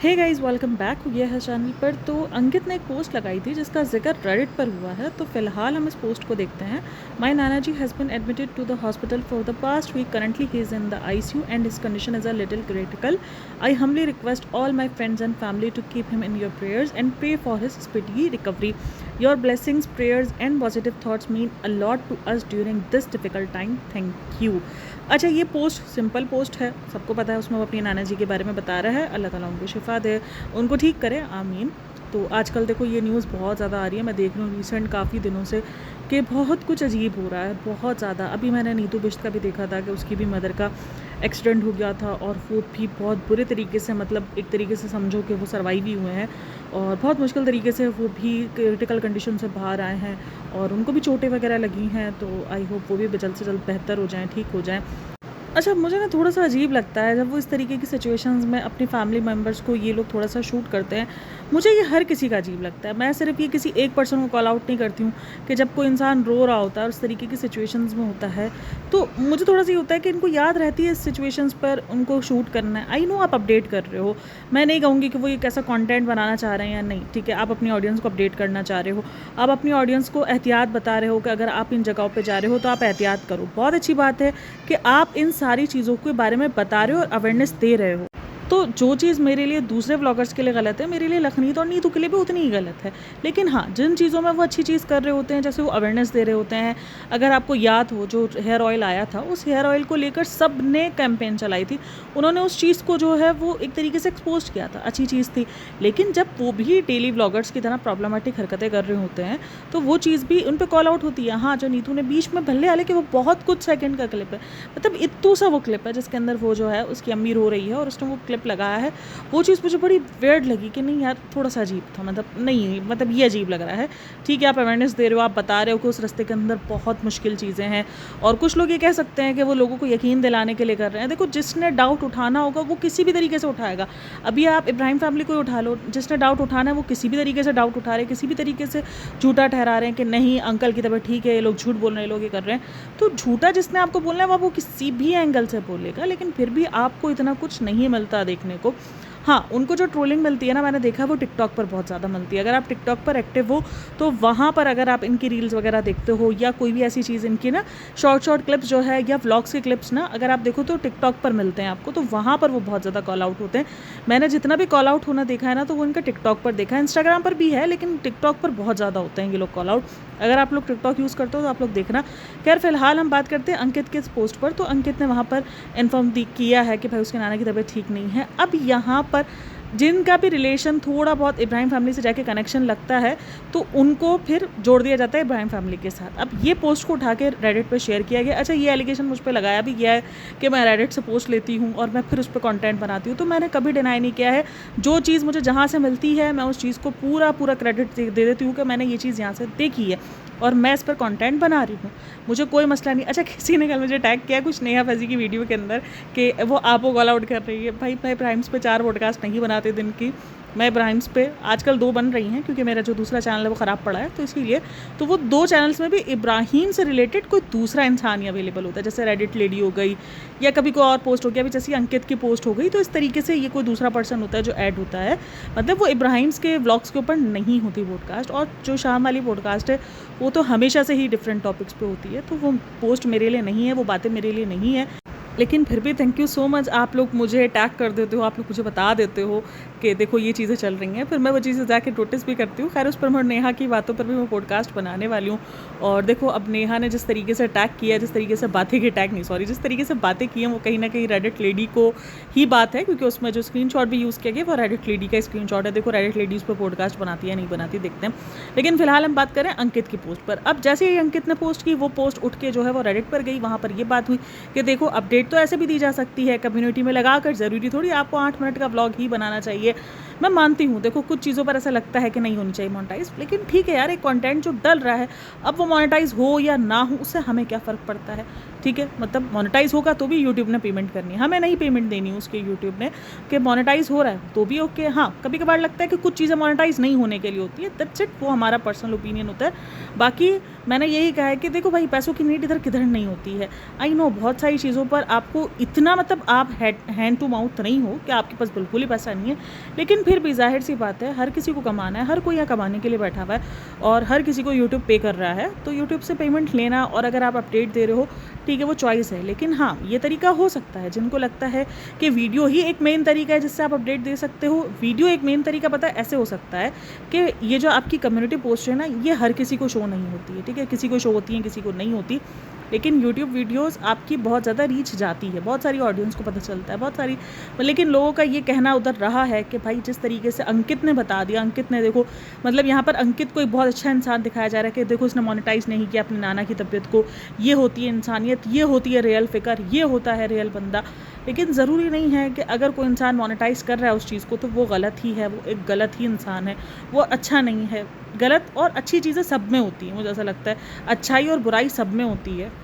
Hey guys welcome back हो गया है चैनल पर। तो अंकित ने एक पोस्ट लगाई थी जिसका जिक्र रेडिट पर हुआ है। तो फिलहाल हम इस पोस्ट को देखते हैं। माय नाना ji has been admitted to the hospital for the past week. Currently he is in the ICU and his condition is a little critical. I humbly request all my friends and family to keep him in your prayers and pray for his speedy recovery. Your blessings, prayers and positive thoughts mean a lot to us during this difficult time. Thank you. अच्छा, ये post simple post है, सबको पता है। उसमें वो अपनी नाना जी के बारे में बता रहा है। अल्लाह ताला उनको शिफा दे, उनको ठीक करे, आमीन। तो आजकल देखो ये न्यूज़ बहुत ज़्यादा आ रही है। मैं देख रही हूँ रिसेंट काफ़ी दिनों से कि बहुत कुछ अजीब हो रहा है, बहुत ज़्यादा। अभी मैंने नीतू बिष्ट का भी देखा था कि उसकी भी मदर का एक्सीडेंट हो गया था और वो भी बहुत बुरे तरीके से, मतलब एक तरीके से समझो कि वो सर्वाइव ही हुए हैं और बहुत मुश्किल तरीके से वो भी क्रिटिकल कंडीशन से बाहर आए हैं और उनको भी चोटें वगैरह लगी हैं। तो आई होप वो भी जल्द से जल्द बेहतर हो जाएँ, ठीक हो जाएँ। अच्छा, मुझे ना थोड़ा-सा अजीब लगता है जब वो इस तरीके की सिचुएशंस में अपनी फैमिली मेम्बर्स को ये लोग थोड़ा-सा शूट करते हैं। मुझे ये हर किसी का अजीब लगता है। मैं सिर्फ़ ये किसी एक पर्सन को कॉल आउट नहीं करती हूँ कि जब कोई इंसान रो रहा होता है और उस तरीके की सिचुएशंस में होता है, तो मुझे थोड़ा-सा ये होता है कि इनको याद रहती है इस सिचुएशंस पर उनको शूट करना है। आई नो आप अपडेट कर रहे हो, मैं नहीं कहूँगी कि वो एक ऐसा कंटेंट बनाना चाह रहे हैं या नहीं, ठीक है। आप अपनी ऑडियंस को अपडेट करना चाह रहे हो, आप अपनी ऑडियंस को एहतियात बता रहे हो कि अगर आप इन जगहों पे जा रहे हो तो आप एहतियात करो। बहुत अच्छी बात है कि आप इन सारी चीज़ों के बारे में बता रहे हो और अवेयरनेस दे रहे हो। तो जो चीज़ मेरे लिए दूसरे व्लॉगर्स के लिए गलत है, मेरे लिए लखनीत और नीतू के लिए भी उतनी ही गलत है। लेकिन हाँ, जिन चीज़ों में वो अच्छी चीज़ कर रहे होते हैं, जैसे वो अवेयरनेस दे रहे होते हैं। अगर आपको याद हो, जो हेयर ऑयल आया था, उस हेयर ऑयल को लेकर सब ने कैंपेन चलाई थी। उन्होंने उस चीज़ को जो है वो एक तरीके से एक्सपोज किया था, अच्छी चीज़ थी। लेकिन जब वो भी डेली व्लॉगर्स की तरह प्रॉब्लमेटिक हरकतें कर रहे होते हैं, तो वो चीज़ भी उन पर कॉल आउट होती है। हाँ, जो नीतू ने बीच में भले हालांकि वो बहुत कुछ सेकंड का क्लिप है, मतलब इतू सा वो क्लिप है जिसके अंदर वो जो है उसकी अम्मी रो रही है और उसने वो क्लिप लगाया है। वो चीज़ मुझे बड़ी वियर्ड लगी कि नहीं यार, थोड़ा सा अजीब था। मतलब नहीं, मतलब ये अजीब लग रहा है। ठीक है, आप अवेयरनेस दे रहे हो, आप बता रहे हो कि उस रास्ते के अंदर बहुत मुश्किल चीज़ें हैं और कुछ लोग ये कह सकते हैं कि वो लोगों को यकीन दिलाने के लिए कर रहे हैं। देखो, जिसने डाउट उठाना होगा वो किसी भी तरीके से उठाएगा। अभी आप इब्राहिम फैमिली को उठा लो, जिसने डाउट उठाना है वो किसी भी तरीके से डाउट उठा रहे हैं, किसी भी तरीके से झूठा ठहरा रहे हैं कि नहीं अंकल की तबीयत ठीक है, ये लोग झूठ बोल रहे हैं, लोग ये कर रहे हैं। तो झूठा जिसने आपको बोलना है वो किसी भी एंगल से बोलेगा, लेकिन फिर भी आपको इतना कुछ नहीं मिलता देखने को। हाँ, उनको जो ट्रोलिंग मिलती है ना, मैंने देखा है वो टिकटॉक पर बहुत ज़्यादा मिलती है। अगर आप टिकटॉक पर एक्टिव हो तो वहाँ पर अगर आप इनकी रील्स वगैरह देखते हो या कोई भी ऐसी चीज़ इनकी ना शॉर्ट क्लिप्स जो है या व्लॉग्स के क्लिप्स ना अगर आप देखो तो टिकटॉक पर मिलते हैं आपको, तो वहाँ पर वो बहुत ज़्यादा कॉल आउट होते हैं। मैंने जितना भी कॉल आउट होना देखा है ना, तो वो इनका टिकटॉक पर देखा है। इंस्टाग्राम पर भी है, लेकिन टिकटॉक पर बहुत ज़्यादा होते हैं ये लोग कॉल आउट। अगर आप लोग टिकटॉक यूज़ करते हो तो आप लोग देखना। खैर, फिलहाल हम बात करते हैं अंकित के इस पोस्ट पर। तो अंकित ने वहाँ पर इन्फॉर्म किया है कि भाई उसके नाना की तबीयत ठीक नहीं है। अब यहाँ पर जिनका भी रिलेशन थोड़ा बहुत इब्राहिम फैमिली से जाके कनेक्शन लगता है, तो उनको फिर जोड़ दिया जाता है इब्राहिम फैमिली के साथ। अब ये पोस्ट को उठा के रेडिट पे शेयर किया गया। अच्छा, ये एलिगेशन मुझ पे लगाया भी गया है कि मैं रेडिट से पोस्ट लेती हूँ और मैं फिर उस पर कंटेंट बनाती हूँ। तो मैंने कभी डिनाई नहीं किया है। जो चीज़ मुझे जहाँ से मिलती है मैं उस चीज़ को पूरा क्रेडिट दे देती हूँ कि मैंने ये चीज़ यहाँ से देखी है और मैं इस पर कंटेंट बना रही हूँ, मुझे कोई मसला नहीं। अच्छा, किसी ने कल मुझे टैग किया कुछ नेहा फैज़ी की वीडियो के अंदर कि वो आपको कॉल आउट कर रही है। भाई, मैं इब्राहिम्स पे 4 पॉडकास्ट नहीं बनाते दिन की। मैं इब्राहिम्स पे आजकल 2 बन रही हैं क्योंकि मेरा जो दूसरा चैनल है वो ख़राब पड़ा है, तो इसीलिए। तो वो 2 चैनल्स में भी इब्राहिम से रिलेटेड कोई दूसरा इंसान ही अवेलेबल होता है। जैसे रेडिट लेडी हो गई या कभी कोई और पोस्ट हो गया, अभी जैसे अंकित की पोस्ट हो गई, तो इस तरीके से ये कोई दूसरा पर्सन होता है जो ऐड होता है। मतलब वो इब्राहिम्स के व्लॉग्स के ऊपर नहीं होती पॉडकास्ट। और जो शाम वाली पॉडकास्ट है वो तो हमेशा से ही डिफरेंट टॉपिक्स पे होती है। तो वो पोस्ट मेरे लिए नहीं है, वो बातें मेरे लिए नहीं है। लेकिन फिर भी थैंक यू सो मच, आप लोग मुझे टैग कर देते हो, आप लोग मुझे बता देते हो कि देखो ये चीज़ें चल रही हैं, फिर मैं वो चीज़ें जाके नोटिस भी करती हूँ। खैर, उस पर मैं नेहा की बातों पर भी मैं पॉडकास्ट बनाने वाली हूँ। और देखो, अब नेहा ने जिस तरीके से टैग किया, जिस तरीके से बातें की टैग नहीं सॉरी जिस तरीके से बातें की हैं, वो कहीं ना कहीं रेडिट लेडी को ही बात है, क्योंकि उसमें जो स्क्रीनशॉट भी यूज़ किया गया वो रेडिट लेडी का स्क्रीनशॉट है। देखो, रेडिट लेडी उस पर पॉडकास्ट बनाती है नहीं बनाती, देखते हैं। लेकिन फिलहाल हम बात करें अंकित की पोस्ट पर। अब जैसे ही अंकित ने पोस्ट की, वो पोस्ट उठ के जो है वो रेडिट पर गई। वहाँ पर ये बात हुई कि देखो, अपडेट तो ऐसे भी दी जा सकती है कम्युनिटी में लगाकर, ज़रूरी थोड़ी आपको 8 मिनट का व्लॉग ही बनाना चाहिए। मैं मानती हूँ, देखो कुछ चीज़ों पर ऐसा लगता है कि नहीं होनी चाहिए मोनेटाइज़, लेकिन ठीक है यार, एक कंटेंट जो डल रहा है, अब वो मोनेटाइज़ हो या ना हो उससे हमें क्या फ़र्क पड़ता है, ठीक है। मतलब मोनेटाइज़ होगा तो भी यूट्यूब ने पेमेंट करनी है, हमें नहीं पेमेंट देनी है उसके यूट्यूब ने, कि मोनेटाइज़ हो रहा है तो भी ओके। हाँ, कभी कभार लगता है कि कुछ चीज़ें मोनेटाइज़ नहीं होने के लिए होती है, दैट्स इट, वो हमारा पर्सनल ओपिनियन होता है। बाकी मैंने यही कहा है कि देखो भाई, पैसों की नीड इधर किधर नहीं होती है। आई नो बहुत सारी चीज़ों पर आपको इतना, मतलब आप हैंड टू माउथ नहीं हो कि आपके पास बिल्कुल ही पैसा नहीं है, लेकिन फिर भी जाहिर सी बात है, हर किसी को कमाना है, हर कोई यहाँ कमाने के लिए बैठा हुआ है और हर किसी को यूट्यूब पे कर रहा है, तो यूट्यूब से पेमेंट लेना और अगर आप अपडेट दे रहे हो, ठीक है, वो चॉइस है। लेकिन हाँ, ये तरीका हो सकता है, जिनको लगता है कि वीडियो ही एक मेन तरीका है जिससे आप अपडेट दे सकते हो, वीडियो एक मेन तरीका, पता है ऐसे हो सकता है कि ये जो आपकी कम्युनिटी पोस्ट है ना, ये हर किसी को शो नहीं होती है, ठीक है, किसी को शो होती है, किसी को नहीं होती, लेकिन यूट्यूब वीडियोस आपकी बहुत ज़्यादा रीच जाती है, बहुत सारी ऑडियंस को पता चलता है, बहुत सारी। लेकिन लोगों का ये कहना उधर रहा है कि भाई जिस तरीके से अंकित ने बता दिया, अंकित ने देखो, मतलब यहाँ पर अंकित को एक बहुत अच्छा इंसान दिखाया जा रहा है कि देखो इसने मोनेटाइज नहीं किया अपने नाना की तबीयत को, ये होती है इंसानियत, ये होती है रियल फिकर, ये होता है रियल बंदा। लेकिन ज़रूरी नहीं है कि अगर कोई इंसान मोनेटाइज कर रहा है उस चीज़ को तो वो गलत ही है, वो एक गलत ही इंसान है, वो अच्छा नहीं है। गलत और अच्छी चीज़ें सब में होती हैं, मुझे ऐसा लगता है, अच्छाई और बुराई सब में होती है।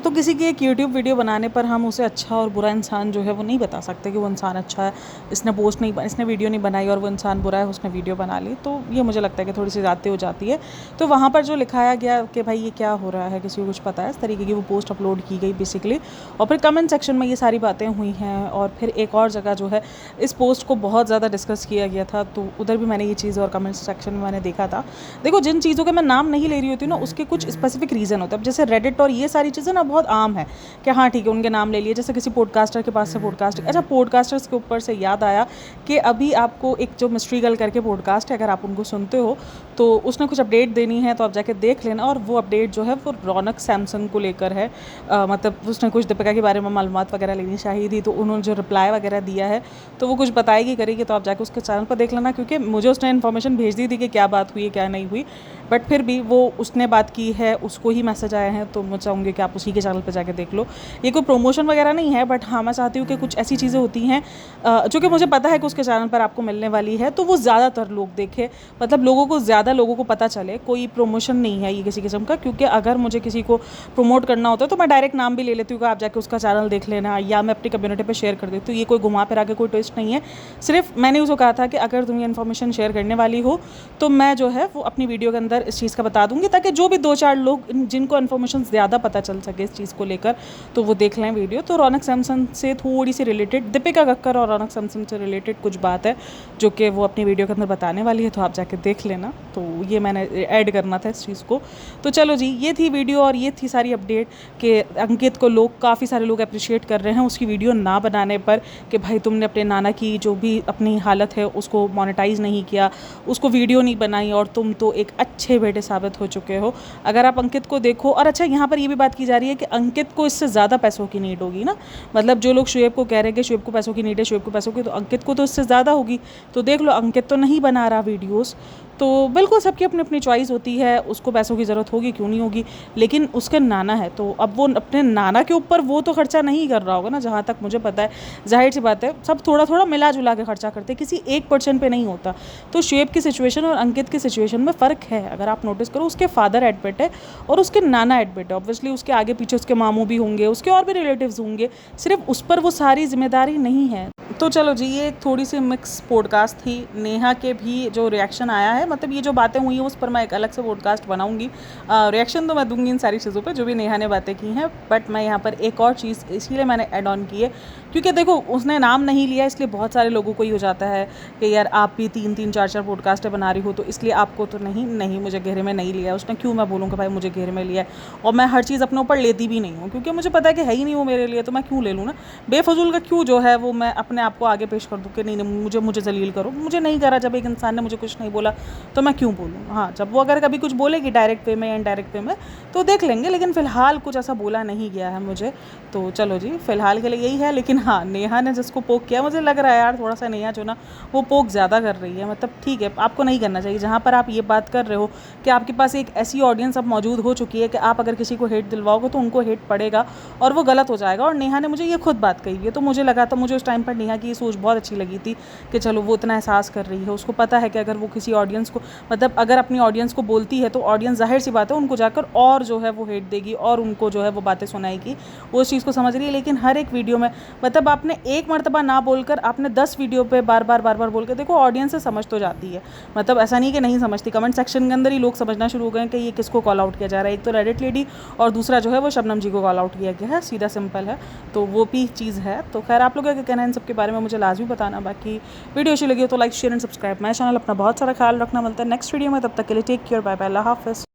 तो किसी की एक यूट्यूब वीडियो बनाने पर हम उसे अच्छा और बुरा इंसान जो है वो नहीं बता सकते कि वो इंसान अच्छा है, इसने वीडियो नहीं बनाई और वो इंसान बुरा है, उसने वीडियो बना ली, तो ये मुझे लगता है कि थोड़ी सी ज़्यादती हो जाती है। तो वहाँ पर जो लिखाया गया कि भाई ये क्या हो रहा है, किसी को कुछ पता है, इस तरीके की वो पोस्ट अपलोड की गई बेसिकली, और फिर कमेंट सेक्शन में ये सारी बातें हुई हैं। और फिर एक और जगह जो है इस पोस्ट को बहुत ज़्यादा डिस्कस किया गया था, तो उधर भी मैंने ये चीज़ और कमेंट सेक्शन में मैंने देखा था। देखो, जिन चीज़ों के मैं नाम नहीं ले रही होती ना, उसके कुछ स्पेसिफिक रीज़न होते हैं। अब जैसे रेडिट और ये सारी चीज़ें ना बहुत आम है कि हाँ ठीक है, उनके नाम ले लिए, जैसे किसी पॉडकास्टर के पास से पॉडकास्ट। अच्छा, पॉडकास्टर्स के ऊपर से याद आया कि अभी आपको एक जो मिस्ट्री गर्ल करके पॉडकास्ट है, अगर आप उनको सुनते हो तो उसने कुछ अपडेट देनी है, तो आप जाके देख लेना। और वो अपडेट जो है वो रौनक सैमसंग को लेकर है, मतलब उसने कुछ दीपिका के बारे में मालूमात वगैरह लेनी चाहिए थी, तो उन्होंने जो रिप्लाई वगैरह दिया है तो वो कुछ बताएगी करेगी, तो आप जाके उसके चैनल पर देख लेना, क्योंकि मुझे उसने इन्फॉर्मेशन भेज दी थी कि क्या बात हुई है क्या नहीं हुई, बट फिर भी वो उसने बात की है, उसको ही मैसेज आए हैं, तो मैं चाहूँगी कि आप उसी के चैनल पर जाके देख लो। ये कोई प्रमोशन वगैरह नहीं है, बट हाँ मैं चाहती हूँ कि कुछ ऐसी चीज़ें होती हैं जो कि मुझे पता है कि उसके चैनल पर आपको मिलने वाली है, तो वो ज़्यादातर लोग देखें, मतलब लोगों को पता चले। कोई प्रमोशन नहीं है ये किसी किस्म का, क्योंकि अगर मुझे किसी को प्रमोट करना होता है तो मैं डायरेक्ट नाम भी ले लेती हूँ कि आप जाके उसका चैनल देख लेना, या मैं अपनी कम्युनिटी पर शेयर कर देती हूँ। ये कोई घुमा फिरा के कोई ट्विस्ट नहीं है, सिर्फ मैंने उसको कहा था कि अगर तुम ये इन्फॉर्मेशन शेयर करने वाली हो तो मैं जो है वो अपनी वीडियो के अंदर इस चीज़ का बता दूँगी, ताकि जो भी 2-4 लोग जिनको इन्फॉर्मेशन ज़्यादा पता चल सके इस चीज़ को लेकर, तो वो देख लें वीडियो। तो रौनक सैमसन से थोड़ी सी रिलेटेड, दीपिका कक्कर और रौनक सैमसन से रिलेटेड कुछ बात है जो कि वो अपनी वीडियो के अंदर बताने वाली है, तो आप जाके देख लेना। तो ये मैंने ऐड करना था इस चीज़ को। तो चलो जी, ये थी वीडियो और ये थी सारी अपडेट कि अंकित को काफ़ी सारे लोग अप्रिशिएट कर रहे हैं उसकी वीडियो ना बनाने पर, कि भाई तुमने अपने नाना की जो भी अपनी हालत है उसको मोनेटाइज़ नहीं किया, उसको वीडियो नहीं बनाई, और तुम तो एक अच्छे बेटे साबित हो चुके हो। अगर आप अंकित को देखो, और अच्छा यहाँ पर ये भी बात की जा रही है कि अंकित को इससे ज़्यादा पैसों की नीड होगी ना, मतलब जो लोग शुएब को कह रहे हैं कि शुएब को पैसों की नीड है, शुएब को पैसों की, तो अंकित को तो इससे ज़्यादा होगी। तो देख लो, अंकित तो नहीं बना रहा वीडियोस, तो बिल्कुल सबकी अपनी अपनी चॉइस होती है, उसको पैसों की ज़रूरत होगी क्यों नहीं होगी, लेकिन उसका नाना है, तो अब वो अपने नाना के ऊपर वो तो खर्चा नहीं कर रहा होगा ना, जहाँ तक मुझे पता है। जाहिर सी बात है, सब थोड़ा थोड़ा मिला जुला के खर्चा करते हैं, किसी एक पर्सन पे नहीं होता। तो शुएब की सिचुएशन और अंकित की सिचुएशन में फ़र्क है, अगर आप नोटिस करो, उसके फादर एडमिट है और उसके नाना एडमिट है, ऑब्वियसली उसके आगे पीछे उसके मामू भी होंगे, उसके और भी रिलेटिव्स होंगे, सिर्फ उस पर वो सारी जिम्मेदारी नहीं है। तो चलो जी, ये एक थोड़ी सी मिक्स पॉडकास्ट थी। नेहा के भी जो रिएक्शन आया है, मतलब ये जो बातें हुई हैं उस पर मैं एक अलग से पॉडकास्ट बनाऊंगी। रिएक्शन तो मैं दूंगी इन सारी चीज़ों पे जो भी नेहा ने बातें की हैं, बट मैं यहाँ पर एक और चीज़ इसीलिए मैंने ऐड ऑन की है क्योंकि देखो उसने नाम नहीं लिया, इसलिए बहुत सारे लोगों को ही हो जाता है कि यार आप भी 3-3 4-4 पॉडकास्टें बना रही हो, तो इसलिए आपको तो नहीं मुझे घेरे में नहीं लिया उसने। क्यों मैं बोलूँ कि भाई मुझे घेरे में लिया है, और मैं हर चीज़ अपने ऊपर लेती भी नहीं हूँ, क्योंकि मुझे पता है कि है ही नहीं वो मेरे लिए, तो मैं क्यों ले लूँ ना, बेफजूल का क्यों जो है वो मैं अपने आप को आगे पेश कर दूँ कि नहीं मुझे जलील करो। मुझे नहीं करा, जब एक इंसान ने मुझे कुछ नहीं बोला तो मैं क्यों बोलूँ। हाँ, जब वो अगर कभी कुछ बोलेगी डायरेक्ट वे में या इनडायरेक्ट वे में तो देख लेंगे, लेकिन फ़िलहाल कुछ ऐसा बोला नहीं गया है मुझे। तो चलो जी, फ़िलहाल के लिए यही है। लेकिन हाँ, नेहा ने जिसको पोक किया, मुझे लग रहा है यार थोड़ा सा नेहा जो ना वो पोक ज़्यादा कर रही है। मतलब ठीक है, आपको नहीं करना चाहिए। जहाँ पर आप ये बात कर रहे हो कि आपके पास एक ऐसी ऑडियंस अब मौजूद हो चुकी है कि आप अगर किसी को हेट दिलवाओगे तो उनको हेट पड़ेगा और वो गलत हो जाएगा। और नेहा ने मुझे ये खुद बात कही है, तो मुझे लगा था, मुझे उस टाइम पर नेहा की ये सोच बहुत अच्छी लगी थी कि चलो वो इतना एहसास कर रही है, उसको पता है कि अगर वो किसी ऑडियंस को, मतलब अगर अपनी ऑडियंस को बोलती है तो ऑडियंस ज़ाहिर सी बात है उनको जाकर और जो है वो हेट देगी और उनको जो है वो बातें सुनाएगी। वो उस चीज़ को समझ रही है। लेकिन हर एक वीडियो में, मतलब आपने एक मरतबा ना बोलकर आपने 10 वीडियो पे बार बार बोल के देखो, ऑडियंस से समझ तो जाती है। मतलब ऐसा नहीं कि नहीं समझती, कमेंट सेक्शन के अंदर ही लोग समझना शुरू हो गए कि ये किसको कॉल आउट किया जा रहा है। एक तो रेडिट लेडी और दूसरा जो है वो शबनम जी को कॉल आउट किया गया है, सीधा सिंपल है। तो वो भी चीज़ है। तो खैर, आप लोग क्या कहना है इन सब के बारे में मुझे लाजमी बताना। बाकी वीडियो अच्छी लगी हो तो like share and subscribe my channel. अपना बहुत सारा ख्याल रखना। मिलता है नेक्स्ट वीडियो में, तब तक के लिए टेक केयर, बाय बाय, अल्लाह हाफ़िज़।